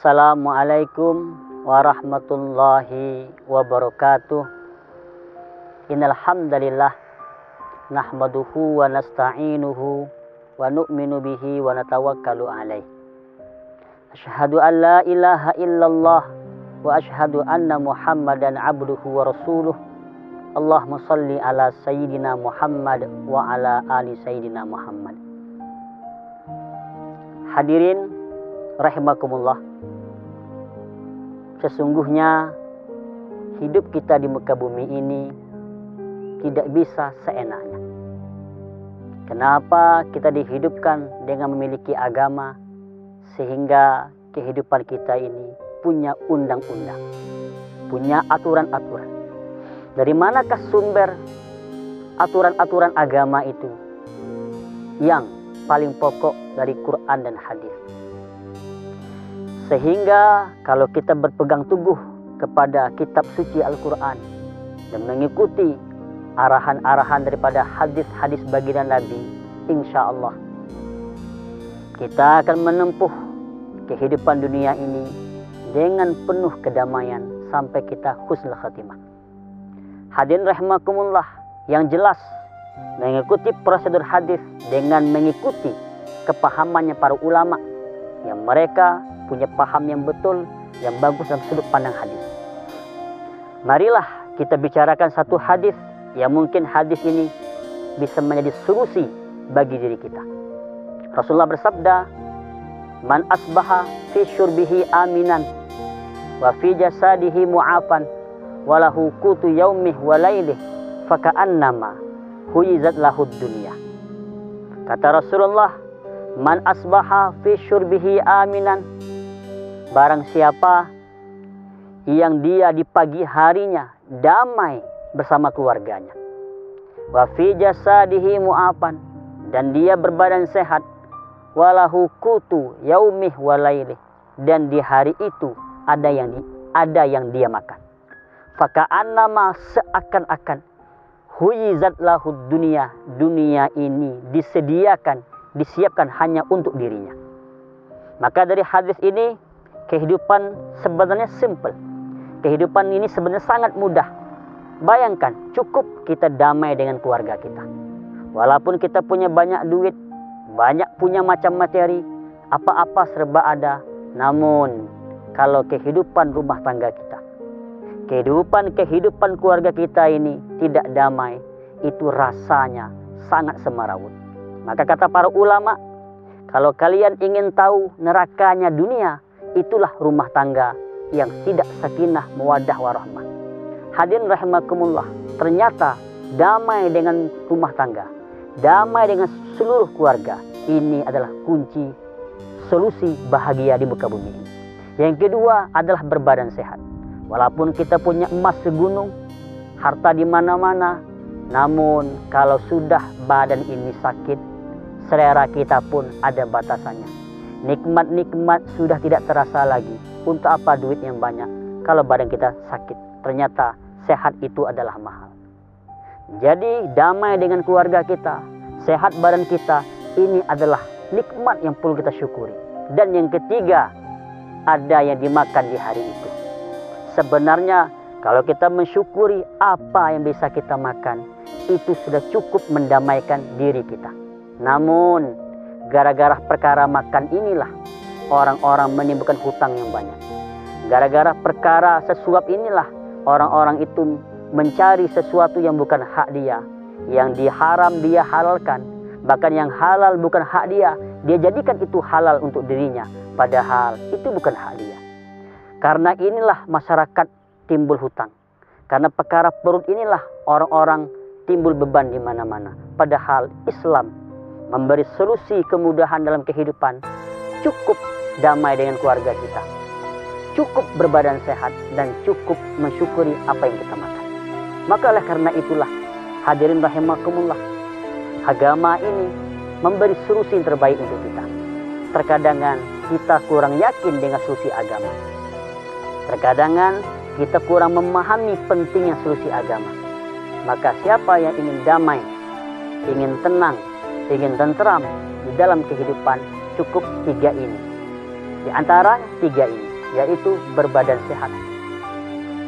Assalamualaikum warahmatullahi wabarakatuh. Innal hamdalillah nahmaduhu wa nasta'inuhu wa nu'minu bihi wa natawakkalu alaih. Asyhadu an la ilaha illallah wa asyhadu anna Muhammadan abduhu wa rasuluh. Allahumma salli ala sayyidina Muhammad wa ala ali sayyidina Muhammad. Hadirin rahimakumullah. Sesungguhnya hidup kita di muka bumi ini tidak bisa seenaknya. Kenapa kita dihidupkan dengan memiliki agama sehingga kehidupan kita ini punya undang-undang, punya aturan-aturan. Dari manakah sumber aturan-aturan agama itu? Yang paling pokok dari Quran dan hadis. Sehingga kalau kita berpegang teguh kepada kitab suci Al-Quran dan mengikuti arahan-arahan daripada hadis-hadis baginda Nabi, insya Allah kita akan menempuh kehidupan dunia ini dengan penuh kedamaian sampai kita husnul khatimah. Hadirin rahimakumullah, yang jelas mengikuti prosedur hadis dengan mengikuti kepahamannya para ulama yang mereka punya paham yang betul, yang bagus dalam sudut pandang hadis. Marilah kita bicarakan satu hadis yang mungkin hadis ini bisa menjadi solusi bagi diri kita. Rasulullah bersabda, "Man asbaha fi syurbihi aminan wa fi jasadihi mu'afan wa lahu qutu yaumih wa lailih faka'annama huyizat lahud dunya." Kata Rasulullah, "Man asbaha fi syurbihi aminan," barang siapa yang dia di pagi harinya damai bersama keluarganya, wa fi jasadihi mu'afan, dan dia berbadan sehat, walahu qutu yaumih wa lailih, dan di hari itu ada yang dia makan, faka'annama, seakan-akan, huyizat lahud dunia, dunia ini disiapkan hanya untuk dirinya. Maka dari hadis ini, kehidupan sebenarnya simple. Kehidupan ini sebenarnya sangat mudah. Bayangkan, cukup kita damai dengan keluarga kita. Walaupun kita punya banyak duit, banyak punya macam materi, apa-apa serba ada. Namun, kalau kehidupan rumah tangga kita, kehidupan keluarga kita ini tidak damai, itu rasanya sangat semarawut. Maka kata para ulama, kalau kalian ingin tahu nerakanya dunia, itulah rumah tangga yang tidak sakinah mawaddah warahmah. Hadirin rahimakumullah, ternyata damai dengan rumah tangga, damai dengan seluruh keluarga, ini adalah kunci solusi bahagia di muka bumi ini. Yang kedua adalah berbadan sehat. Walaupun kita punya emas segunung, harta di mana-mana, namun kalau sudah badan ini sakit, selera kita pun ada batasannya. Nikmat-nikmat sudah tidak terasa lagi. Untuk apa duit yang banyak kalau badan kita sakit? Ternyata sehat itu adalah mahal. Jadi damai dengan keluarga kita, sehat badan kita, ini adalah nikmat yang perlu kita syukuri. Dan yang ketiga, ada yang dimakan di hari itu. Sebenarnya kalau kita mensyukuri apa yang bisa kita makan, itu sudah cukup mendamaikan diri kita. Namun gara-gara perkara makan inilah orang-orang menimbulkan hutang yang banyak. Gara-gara perkara sesuap inilah orang-orang itu mencari sesuatu yang bukan hak dia. Yang diharam dia halalkan. Bahkan yang halal bukan hak dia, dia jadikan itu halal untuk dirinya. Padahal itu bukan hak dia. Karena inilah masyarakat timbul hutang. Karena perkara perut inilah orang-orang timbul beban di mana-mana. Padahal Islam memberi solusi kemudahan dalam kehidupan. Cukup damai dengan keluarga kita, cukup berbadan sehat, dan cukup mensyukuri apa yang kita makan. Maka oleh karena itulah, hadirin rahimakumullah, agama ini memberi solusi yang terbaik untuk kita. Terkadangan kita kurang yakin dengan solusi agama. Terkadangan kita kurang memahami pentingnya solusi agama. Maka siapa yang ingin damai, ingin tenang, ingin tentram di dalam kehidupan, cukup tiga ini. Di antara tiga ini, yaitu berbadan sehat,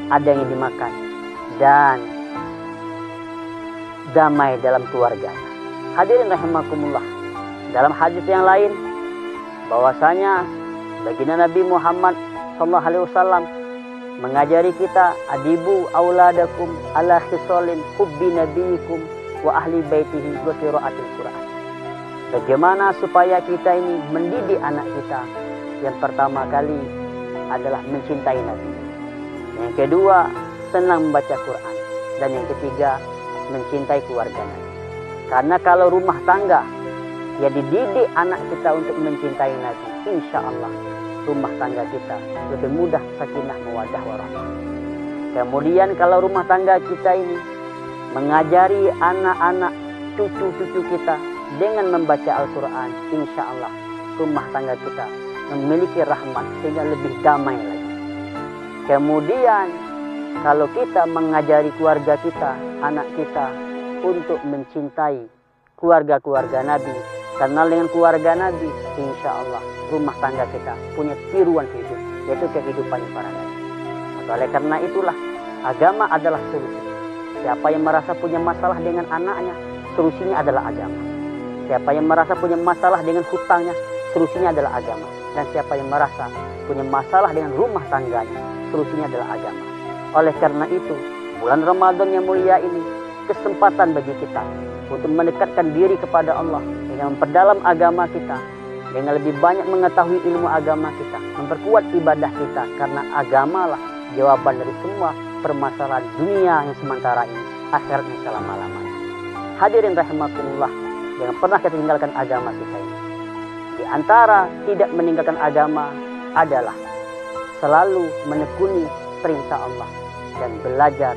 ada yang dimakan, dan damai dalam keluarga. Hadirin rahimakumullah, dalam hadis yang lain bahwasanya baginda Nabi Muhammad SAW mengajari kita, adibu auladakum ala khisalin hubbi nabiyikum wa ahli baitihi wa qiraatil Qur'an. Bagaimana supaya kita ini mendidik anak kita? Yang pertama kali adalah mencintai Nabi. Yang kedua, senang membaca Quran. Dan yang ketiga, mencintai keluarga Nabi. Karena kalau rumah tangga ya dididik anak kita untuk mencintai Nabi, insya Allah rumah tangga kita lebih mudah sakinah mawaddah warahmah. Kemudian kalau rumah tangga kita ini mengajari anak-anak cucu-cucu kita dengan membaca Al-Quran, insya Allah rumah tangga kita memiliki rahmat sehingga lebih damai lagi. Kemudian kalau kita mengajari keluarga kita, anak kita untuk mencintai keluarga-keluarga Nabi, kenal dengan keluarga Nabi, insya Allah rumah tangga kita punya tiruan hidup, yaitu kehidupan para Nabi. Maka oleh karena itulah agama adalah solusi. Siapa yang merasa punya masalah dengan anaknya, solusinya adalah agama. Siapa yang merasa punya masalah dengan hutangnya, solusinya adalah agama. Dan siapa yang merasa punya masalah dengan rumah tangganya, solusinya adalah agama. Oleh karena itu, bulan Ramadan yang mulia ini kesempatan bagi kita untuk mendekatkan diri kepada Allah dengan memperdalam agama kita, dengan lebih banyak mengetahui ilmu agama kita, memperkuat ibadah kita, karena agamalah jawaban dari semua permasalahan dunia yang sementara ini, akhirat yang selama-lamanya. Hadirin rahimakumullah, jangan pernah kita tinggalkan agama kita ini. Di antara tidak meninggalkan agama adalah selalu menekuni perintah Allah dan belajar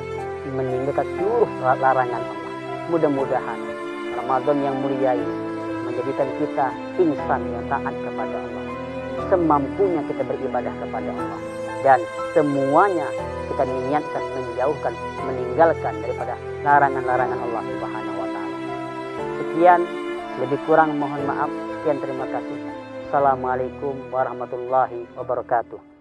meninggalkan seluruh larangan Allah. Mudah-mudahan Ramadan yang mulia ini menjadikan kita insan yang taat kepada Allah, semampunya kita beribadah kepada Allah, dan semuanya kita niatkan menjauhkan, meninggalkan daripada larangan-larangan Allah Subhanahu wa taala. Sekian, lebih kurang mohon maaf. Sekian, terima kasih. Assalamualaikum warahmatullahi wabarakatuh.